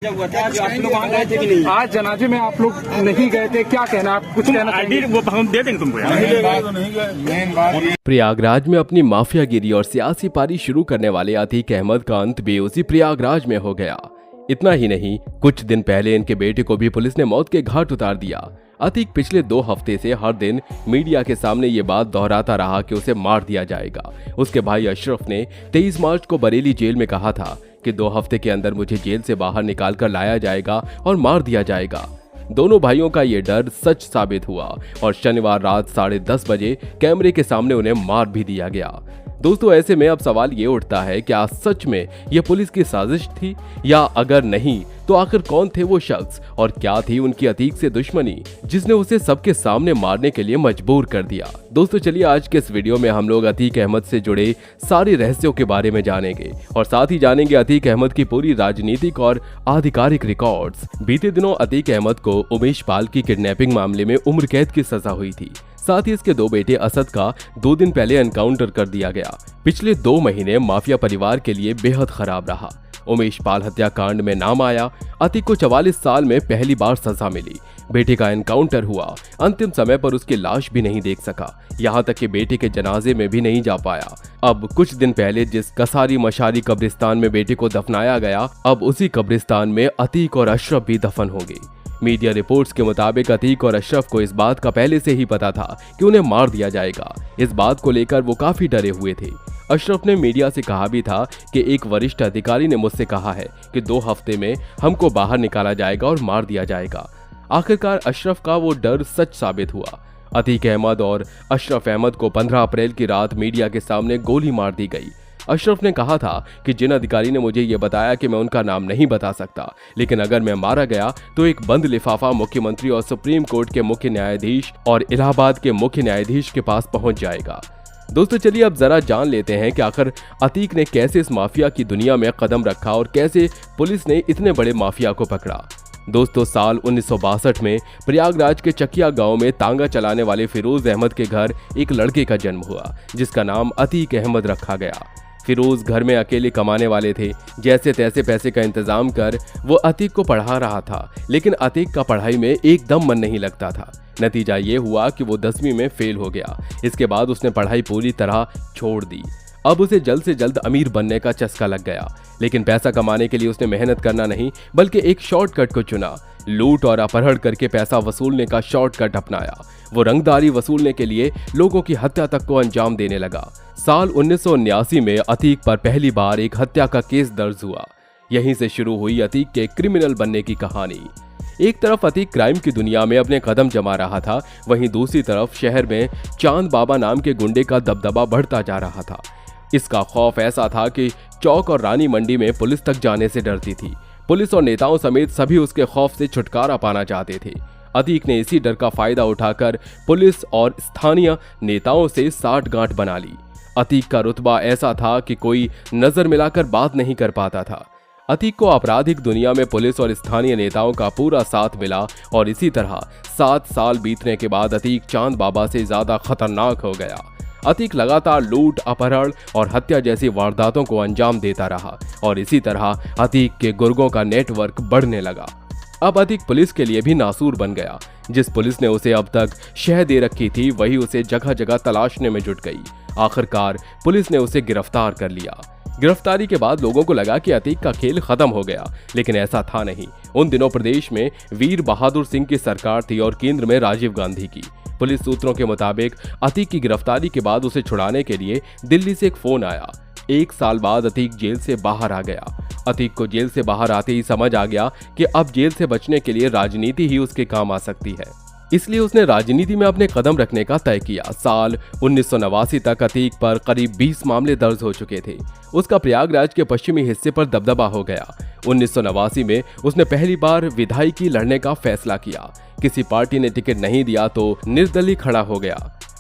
हुआ था, आप लोग वहाँ गए थे कि नहीं? आज जनाजे में आप लोग नहीं गए थे, क्या कहना, आप कुछ कहना चाहेंगे? वो हम दे देंगे तुमको यार। प्रयागराज में अपनी माफियागिरी और सियासी पारी शुरू करने वाले अतीक अहमद का अंत भी उसी प्रयागराज में हो गया। इतना ही नहीं, कुछ दिन पहले इनके बेटे को भी पुलिस ने मौत के घाट उतार दिया। अतीक पिछले 2 हफ्ते से हर दिन मीडिया के सामने ये बात दोहराता रहा कि उसे मार दिया जाएगा। उसके भाई अशरफ ने 23 मार्च को बरेली जेल में कहा था कि 2 हफ्ते के अंदर मुझे जेल से बाहर निकाल कर लाया जाएगा और मार दिया जाएगा। दोनों भाइयों का ये डर सच साबित हुआ और शनिवार रात 10:30 बजे कैमरे के सामने उन्हें मार भी दिया गया। दोस्तों, ऐसे में अब सवाल ये उठता है, क्या सच में ये पुलिस की साजिश थी, या अगर नहीं तो आखिर कौन थे वो शख्स और क्या थी उनकी अतीक से दुश्मनी जिसने उसे सबके सामने मारने के लिए मजबूर कर दिया। दोस्तों, चलिए आज के इस वीडियो में हम लोग अतीक अहमद से जुड़े सारे रहस्यों के बारे में जानेंगे और साथ ही जानेंगे अतीक अहमद की पूरी राजनीतिक और आधिकारिक रिकॉर्ड्स। बीते दिनों अतीक अहमद को उमेश पाल की किडनैपिंग मामले में उम्र कैद की सजा हुई थी। साथ ही इसके 2 बेटे असद का 2 दिन पहले एनकाउंटर कर दिया गया। पिछले 2 महीने माफिया परिवार के लिए बेहद खराब रहा। उमेश पाल हत्याकांड में नाम आया। अतीक को 44 साल में पहली बार सजा मिली। बेटे का एनकाउंटर हुआ। अंतिम समय पर उसकी लाश भी नहीं देख सका, यहाँ तक कि बेटे के जनाजे में भी नहीं जा पाया। अब कुछ दिन पहले जिस कसारी मशारी कब्रिस्तान में बेटे को दफनाया गया, अब उसी कब्रिस्तान में अतीक और अशरफ भी दफन होंगे। मीडिया रिपोर्ट्स के मुताबिक अतीक और अशरफ को इस बात का पहले से ही पता था कि उन्हें मार दिया जाएगा। इस बात को लेकर वो काफी डरे हुए थे। अशरफ ने मीडिया से कहा भी था कि एक वरिष्ठ अधिकारी ने मुझसे कहा है कि 2 हफ्ते में हमको बाहर निकाला जाएगा और मार दिया जाएगा। आखिरकार अशरफ का वो डर सच साबित हुआ। अतीक अहमद और अशरफ अहमद को 15 अप्रैल की रात मीडिया के सामने गोली मार दी गई। अशरफ ने कहा था कि जिन अधिकारी ने मुझे ये बताया कि मैं उनका नाम नहीं बता सकता, लेकिन अगर मैं मारा गया तो एक बंद लिफाफा मुख्यमंत्री और सुप्रीम कोर्ट के मुख्य न्यायाधीश और इलाहाबाद के मुख्य न्यायाधीश के पास पहुंच जाएगा। दोस्तों, चलिए अब जरा जान लेते हैं कि आखिर अतीक ने कैसे इस माफिया की दुनिया में कदम रखा और कैसे पुलिस ने इतने बड़े माफिया को पकड़ा। दोस्तों, साल 1962 में प्रयागराज के चकिया गांव में तांगा चलाने वाले फिरोज अहमद के घर एक लड़के का जन्म हुआ जिसका नाम अतीक अहमद रखा गया। फिरोज घर में अकेले कमाने वाले थे। जैसे तैसे पैसे का इंतजाम कर वो अतीक को पढ़ा रहा था, लेकिन अतीक का पढ़ाई में एकदम मन नहीं लगता था। नतीजा ये हुआ कि वो 10वीं में फेल हो गया। इसके बाद उसने पढ़ाई पूरी तरह छोड़ दी। अब उसे जल्द से जल्द अमीर बनने का चस्का लग गया, लेकिन पैसा कमाने के लिए उसने मेहनत करना नहीं बल्कि एक शॉर्टकट को चुना। लूट और अपहरण करके पैसा वसूलने का शॉर्टकट अपनाया। वो रंगदारी वसूलने के लिए लोगों की हत्या तक को अंजाम देने लगा। साल 1979 में अतीक पर पहली बार एक हत्या का केस दर्ज हुआ। यहीं से शुरू हुई अतीक के क्रिमिनल बनने की कहानी। एक तरफ अतीक क्राइम की दुनिया में अपने कदम जमा रहा था, वहीं दूसरी तरफ शहर में चांद बाबा नाम के गुंडे का दबदबा बढ़ता जा रहा था। इसका खौफ ऐसा था कि चौक और रानी मंडी में पुलिस तक जाने से डरती थी। पुलिस और नेताओं समेत सभी उसके खौफ से छुटकारा पाना चाहते थे। अतीक ने इसी डर का फायदा उठाकर पुलिस और स्थानीय नेताओं से साठगांठ बना ली। अतीक का रुतबा ऐसा था कि कोई नजर मिलाकर बात नहीं कर पाता था। अतीक को आपराधिक दुनिया में पुलिस और स्थानीय नेताओं का पूरा साथ मिला और इसी तरह 7 साल बीतने के बाद अतीक चांद बाबा से ज्यादा खतरनाक हो गया। अतीक लगातार लूट, अपहरण और हत्या जैसी वारदातों को अंजाम देता रहा और इसी तरह अतीक के गुर्गों का नेटवर्क बढ़ने लगा। अब अतीक पुलिस के लिए भी नासूर बन गया। जिस पुलिस ने उसे अब तक शह दे रखी थी, वही उसे जगह जगह तलाशने में जुट गई। आखिरकार पुलिस ने उसे गिरफ्तार कर लिया। गिरफ्तारी के बाद लोगों को लगा कि अतीक का खेल खत्म हो गया, लेकिन ऐसा था नहीं। उन दिनों प्रदेश में वीर बहादुर सिंह की सरकार थी और केंद्र में राजीव गांधी की। पुलिस सूत्रों के मुताबिक अतीक की गिरफ्तारी के बाद उसे छुड़ाने के लिए दिल्ली से एक फोन आया। 1 साल बाद अतीक जेल से बाहर आ गया। अतीक को जेल से बाहर आते ही समझ आ गया कि अब जेल से बचने के लिए राजनीति ही उसके काम आ सकती है। इसलिए उसने राजनीति में अपने कदम रखने का तय किया। साल 1989 तक अतीक पर करीब 20 मामले दर्ज हो चुके थे। उसका प्रयागराज के पश्चिमी हिस्से पर दबदबा हो गया। 1989 में उसने पहली बार विधायकी लड़ने का फैसला किया। किसी पार्टी ने टिकट नहीं दिया तो निर्दलीय खड़ा हो गया।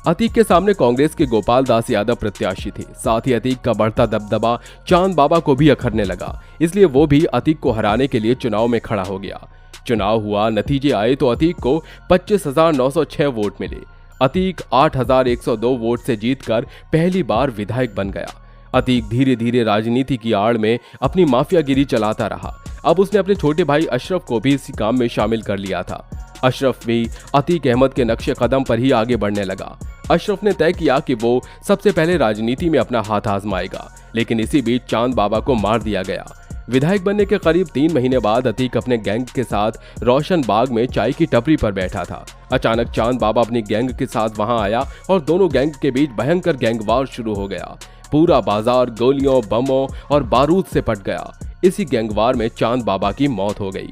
अतीक के सामने कांग्रेस के गोपाल दास यादव प्रत्याशी थे। साथ ही अतीक का बढ़ता दबदबा चांद बाबा को भी अखरने लगा, इसलिए वो भी अतीक को हराने के लिए चुनाव में खड़ा हो गया। चुनाव हुआ, नतीजे आए तो अतीक को 25,906 वोट मिले। अतीक 8,102 वोट से जीतकर पहली बार विधायक बन गया। अतीक धीरे धीरे राजनीति की आड़ में अपनी माफियागिरी चलाता रहा। अब उसने अपने छोटे भाई अशरफ को भी इसी काम में शामिल कर लिया था। अशरफ भी अतीक अहमद के नक्शे कदम पर ही आगे बढ़ने लगा। अशरफ ने तय किया कि वो सबसे पहले राजनीति में अपना हाथ आजमाएगा, लेकिन इसी बीच चांद बाबा को मार दिया गया। विधायक बनने के करीब 3 महीने बाद अतीक अपने गैंग के साथ रोशन बाग में चाय की टपरी पर बैठा था। अचानक चांद बाबा अपनी गैंग के साथ वहां आया और दोनों गैंग के बीच भयंकर गैंगवार शुरू हो गया। पूरा बाजार गोलियों, बमों और बारूद से पट गया। इसी गैंगवार में चांद बाबा की मौत हो गई।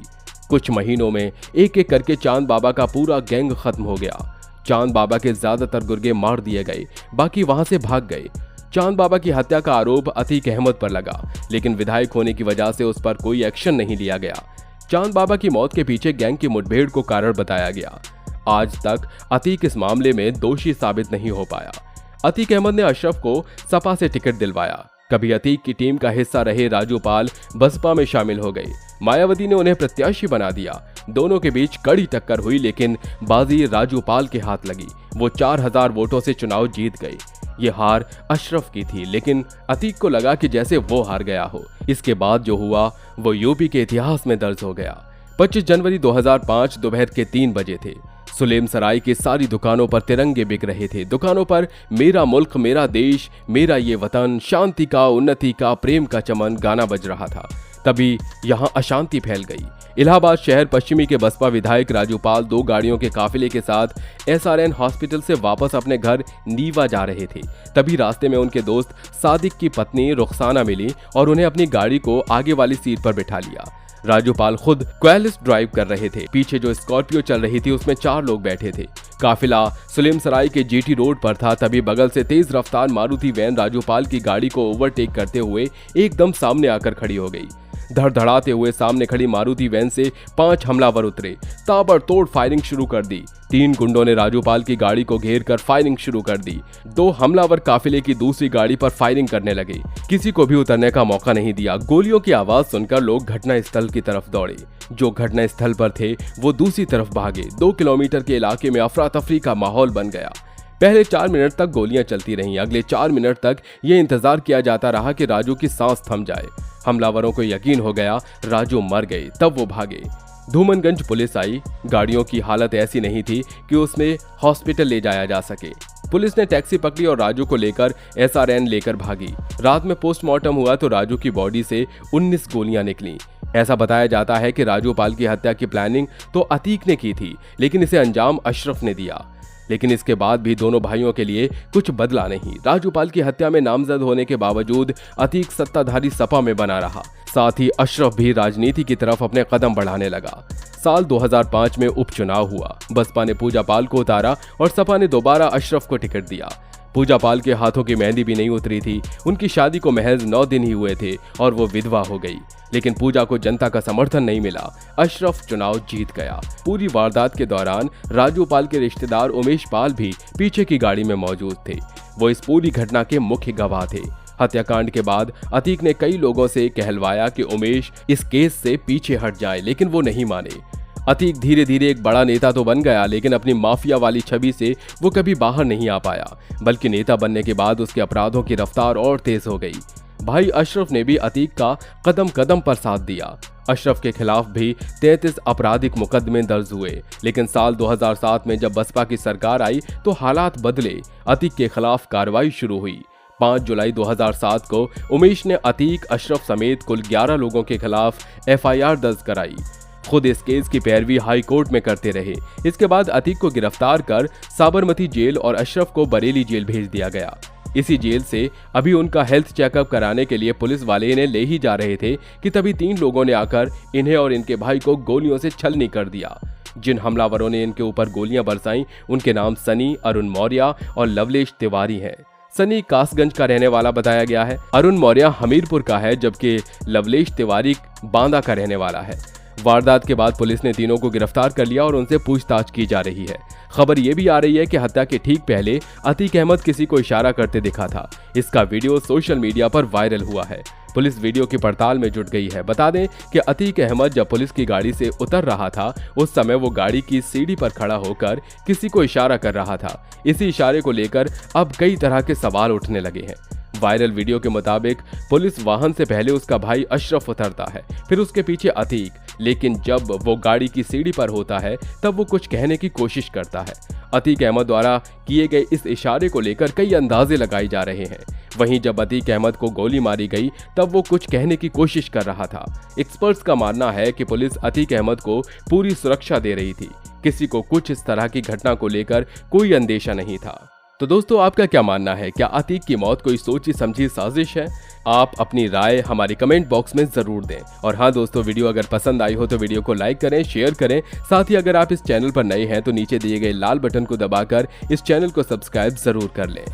कुछ महीनों में एक एक करके चांद बाबा का पूरा गैंग खत्म हो गया। चांद बाबा के ज्यादातर गुर्गे मार दिए गए, बाकी वहां से भाग गए। चांद बाबा की हत्या का आरोप अतीक अहमद पर लगा, लेकिन विधायक होने की वजह से उस पर कोई एक्शन नहीं लिया गया। चांद बाबा की मौत के पीछे गैंग की मुठभेड़ को कारण बताया गया। आज तक अतीक इस मामले में दोषी साबित नहीं हो पाया। अतीक अहमद ने अशरफ को सपा से टिकट दिलवाया। कभी अतीक की टीम का हिस्सा रहे राजू पाल बसपा में शामिल हो गए। मायावती ने उन्हें प्रत्याशी बना दिया। दोनों के बीच कड़ी टक्कर हुई, लेकिन बाजी राजू पाल के हाथ लगी। वो 4000 वोटों से चुनाव जीत गए। ये हार अशरफ की थी, लेकिन अतीक को लगा कि जैसे वो हार गया हो। इसके बाद जो हुआ वो यूपी के इतिहास में दर्ज हो गया। 25 जनवरी 2005 दोपहर के 3 बजे थे। सुलेम सराय की सारी दुकानों पर तिरंगे बिक रहे थे। दुकानों पर मेरा मुल्क, मेरा देश, मेरा ये वतन, शांति का, उन्नति का, प्रेम का चमन गाना बज रहा था। तभी यहाँ अशांति फैल गई। इलाहाबाद शहर पश्चिमी के बसपा विधायक राजू पाल 2 गाड़ियों के काफिले के साथ SRN हॉस्पिटल से वापस अपने घर नीवा जा रहे थे। तभी रास्ते में उनके दोस्त सादिक की पत्नी रुखसाना मिली और उन्हें अपनी गाड़ी को आगे वाली सीट पर बिठा लिया। राजू पाल खुद क्वेलिस ड्राइव कर रहे थे। पीछे जो स्कॉर्पियो चल रही थी उसमें 4 लोग बैठे थे। काफिला सुलेम सराय के GT रोड पर था। तभी बगल से तेज रफ्तार मारुति वैन राजू पाल की गाड़ी को ओवरटेक करते हुए एकदम सामने आकर खड़ी हो गई। धड़धड़ाते हुए सामने खड़ी मारुति वैन से 5 हमलावर उतरे, ताबड़तोड़ फायरिंग शुरू कर दी। 3 गुंडों ने राजू पाल की गाड़ी को घेर कर फायरिंग शुरू कर दी। 2 हमलावर काफिले की दूसरी गाड़ी पर फायरिंग करने लगे। किसी को भी उतरने का मौका नहीं दिया। गोलियों की आवाज सुनकर लोग घटनास्थल की तरफ दौड़े। जो घटनास्थल पर थे वो दूसरी तरफ भागे। 2 किलोमीटर के इलाके में अफरा तफरी का माहौल बन गया। पहले 4 मिनट तक गोलियां चलती रहीं। अगले 4 मिनट तक ये इंतजार किया जाता रहा कि राजू की सांस थम जाए। हमलावरों को यकीन हो गया राजू मर गए। तब वो भागे। धूमनगंज पुलिस आई। गाड़ियों की हालत ऐसी नहीं थी कि उसमें हॉस्पिटल ले जाया जा सके। पुलिस ने टैक्सी पकड़ी और राजू को लेकर SRN लेकर भागी। रात में पोस्टमार्टम हुआ तो राजू की बॉडी से 19 गोलियां निकली। ऐसा बताया जाता है कि राजू पाल की हत्या की प्लानिंग तो अतीक ने की थी, लेकिन इसे अंजाम अशरफ ने दिया। लेकिन इसके बाद भी दोनों भाइयों के लिए कुछ बदला नहीं। राजू पाल की हत्या में नामजद होने के बावजूद अतीक सत्ताधारी सपा में बना रहा। साथ ही अशरफ भी राजनीति की तरफ अपने कदम बढ़ाने लगा। साल 2005 में उपचुनाव हुआ। बसपा ने पूजा पाल को उतारा और सपा ने दोबारा अशरफ को टिकट दिया। पूजा पाल के हाथों की मेहंदी भी नहीं उतरी थी। उनकी शादी को महज 9 दिन ही हुए थे और वो विधवा हो गई। लेकिन पूजा को जनता का समर्थन नहीं मिला। अशरफ चुनाव जीत गया। पूरी वारदात के दौरान राजू पाल के रिश्तेदार उमेश पाल भी पीछे की गाड़ी में मौजूद थे। वो इस पूरी घटना के मुख्य गवाह थे। हत्याकांड के बाद अतीक ने कई लोगों से कहलवाया कि उमेश इस केस से पीछे हट जाए, लेकिन वो नहीं माने। अतीक धीरे धीरे एक बड़ा नेता तो बन गया, लेकिन अपनी माफिया वाली छवि से वो कभी बाहर नहीं आ पाया। बल्कि नेता बनने के बाद उसके अपराधों की रफ्तार और तेज हो गई। भाई अशरफ ने भी अतीक का कदम कदम पर साथ दिया। अशरफ के खिलाफ भी 33 आपराधिक मुकदमे दर्ज हुए। लेकिन साल 2007 में जब बसपा की सरकार आई तो हालात बदले। अतीक के खिलाफ कार्रवाई शुरू हुई। 5 जुलाई 2007 को उमेश ने अतीक, अशरफ समेत कुल 11 लोगों के खिलाफ FIR दर्ज कराई। खुद इस केस की पैरवी हाई कोर्ट में करते रहे। इसके बाद अतीक को गिरफ्तार कर साबरमती जेल और अशरफ को बरेली जेल भेज दिया गया। इसी जेल से अभी उनका हेल्थ चेकअप कराने के लिए पुलिस वाले इन्हें ले ही जा रहे थे कि तभी 3 लोगों ने आकर इन्हें और इनके भाई को गोलियों से छलनी कर दिया। जिन हमलावरों ने इनके ऊपर गोलियां बरसाईं उनके नाम सनी, अरुण मौर्य और लवलेश तिवारी हैं। सनी कासगंज का रहने वाला बताया गया है। अरुण मौर्य हमीरपुर का है, जबकि लवलेश तिवारी बांदा का रहने वाला है। वारदात के बाद पुलिस ने तीनों को गिरफ्तार कर लिया और उनसे पूछताछ की जा रही है। खबर ये भी आ रही है कि हत्या के ठीक पहले अतीक अहमद किसी को इशारा करते दिखा था। इसका वीडियो सोशल मीडिया पर वायरल हुआ है। पुलिस वीडियो की पड़ताल में जुट गई है। बता दें कि अतीक अहमद जब पुलिस की गाड़ी से उतर रहा था उस समय वो गाड़ी की सीढ़ी पर खड़ा होकर किसी को इशारा कर रहा था। इसी इशारे को लेकर अब कई तरह के सवाल उठने लगे हैं। वायरल वीडियो के मुताबिक पुलिस वाहन से पहले उसका भाई अशरफ उतरता है, फिर उसके पीछे अतीक, लेकिन जब वो गाड़ी की सीढ़ी पर होता है तब वो कुछ कहने की कोशिश करता है। अतीक अहमद द्वारा किए गए इस इशारे को लेकर कई अंदाजे लगाए जा रहे हैं। वहीं जब अतीक अहमद को गोली मारी गई तब वो कुछ कहने की कोशिश कर रहा था। एक्सपर्ट्स का मानना है कि पुलिस अतीक अहमद को पूरी सुरक्षा दे रही थी। किसी को कुछ इस तरह की घटना को लेकर कोई अंदेशा नहीं था। तो दोस्तों, आपका क्या मानना है? क्या अतीक की मौत कोई सोची समझी साजिश है? आप अपनी राय हमारे कमेंट बॉक्स में जरूर दें। और हाँ दोस्तों, वीडियो अगर पसंद आई हो तो वीडियो को लाइक करें, शेयर करें। साथ ही अगर आप इस चैनल पर नए हैं तो नीचे दिए गए लाल बटन को दबाकर इस चैनल को सब्सक्राइब जरूर कर लें।